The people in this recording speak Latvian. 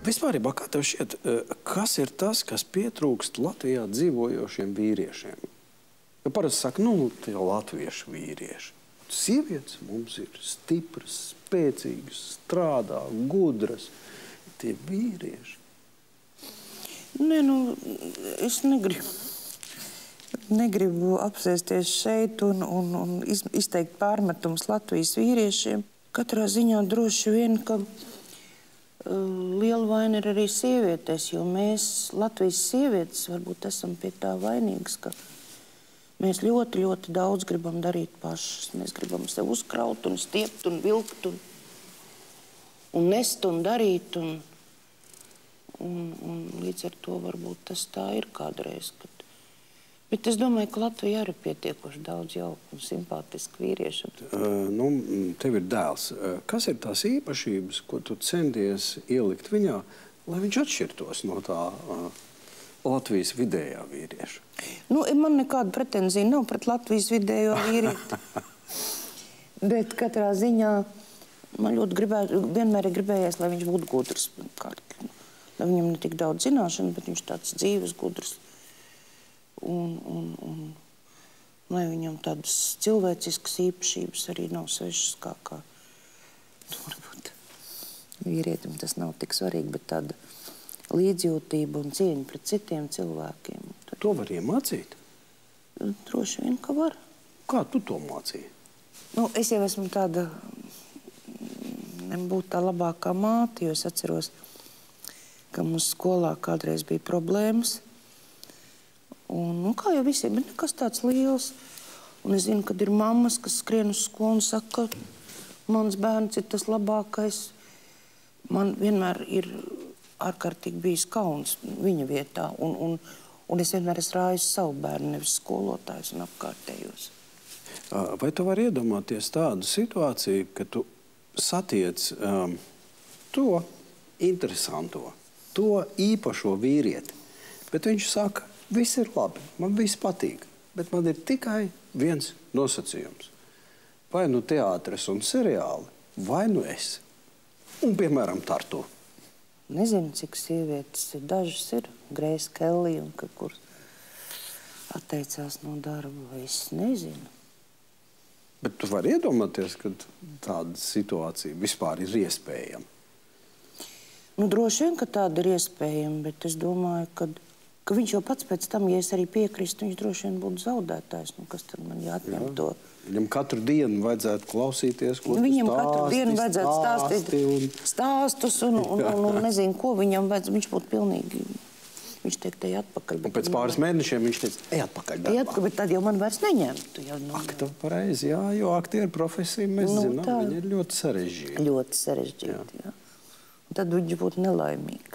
Vispārībā, kā tev šķiet, kas ir tas, kas pietrūkst Latvijā dzīvojošiem vīriešiem? Jo parasti saka, nu, tie latviešu vīrieši. Sievietes mums ir stipras, spēcīgas, strādā, gudras. Tie vīrieši. Nē, nu, es negribu apsēsties šeit un izteikt pārmetumus Latvijas vīriešiem. Katrā ziņā droši vien, ka liela vaina ir arī sievietēs, jo mēs, Latvijas sievietes, varbūt esam pie tā vainīgas, ka mēs ļoti, ļoti daudz gribam darīt pašas. Mēs gribam sev uzkraut un stiept un vilkt un nest un darīt. Un līdz ar to varbūt tas tā ir kādreiz. Bet es domāju, ka Latvija arī pietiekoši daudz jauku un simpātisku vīriešu. Nu, tev ir dēls. Kas ir tās īpašības, ko tu centies ielikt viņā, lai viņš atšķirtos no tā Latvijas vidējā vīrieša? Nu, man nekāda pretenzija nav pret Latvijas vidējo vīrieti. Bet katrā ziņā man ļoti vienmēr ir gribējies, lai viņš būtu gudrs. Lai viņam ne tik daudz zināšanu, bet viņš tāds dzīves gudrs. Un lai viņam tādas cilvēciskas īpašības arī nav svešas, kā varbūt vīrietim tas nav tik svarīgi, bet tāda līdzjūtība un cieņa pret citiem cilvēkiem. To var iemācīt? Droši vien, ka var. Kā tu to mācīji? Nu, es jau esmu tāda, nebūtu tā labākā māte, jo es atceros, ka mums skolā kādreiz bija problēmas. Un kā jau visiem, bet nekas tāds liels. Un es zinu, kad ir mammas, kas skrien uz skolu un saka, ka mans bērns ir tas labākais. Man vienmēr ir ārkārtīgi bijis kauns viņa vietā. Un es vienmēr esmu rājis savu bērnu, nevis skolotājus un apkārtējos. Vai tu vari iedomāties tādu situāciju, ka tu satiec to interesanto, to īpašo vīrieti, bet viņš saka, viss ir labi, man viss patīk, bet man ir tikai viens nosacījums. Vai nu teātris un seriāli, vai nu es. Un, piemēram, Tartu. Nezinu, cik sievietes ir. Dažas ir. Grace Kelly un kur atteicās no darba, vai es nezinu. Bet tu vari iedomāties, ka tāda situācija vispār ir iespējama? Nu, droši vien, ka tāda ir iespējama, bet es domāju, ka viņš jau pats pēc tam, ja es arī piekristu, viņš droši vien būtu zaudētājs. Nu, kas tad man jāatņem to? Viņam katru dienu vajadzētu klausīties, ko viņam katru dienu vajadzētu stāstīt stāstus un nezinu, ko viņam vajadzētu. Viņš būtu pilnīgi, viņš teikt, ej atpakaļ. Un pēc pāris mēnešiem viņš teica, ej atpakaļ darbā. Bet tad jau man vairs neņemtu. Akta pareizi, jā, jo aktieru profesiju mēs zinām, viņi ir ļoti sarežģīti. Ļoti sarežģīti, jā. Un tad viņš būtu nelaimīgs.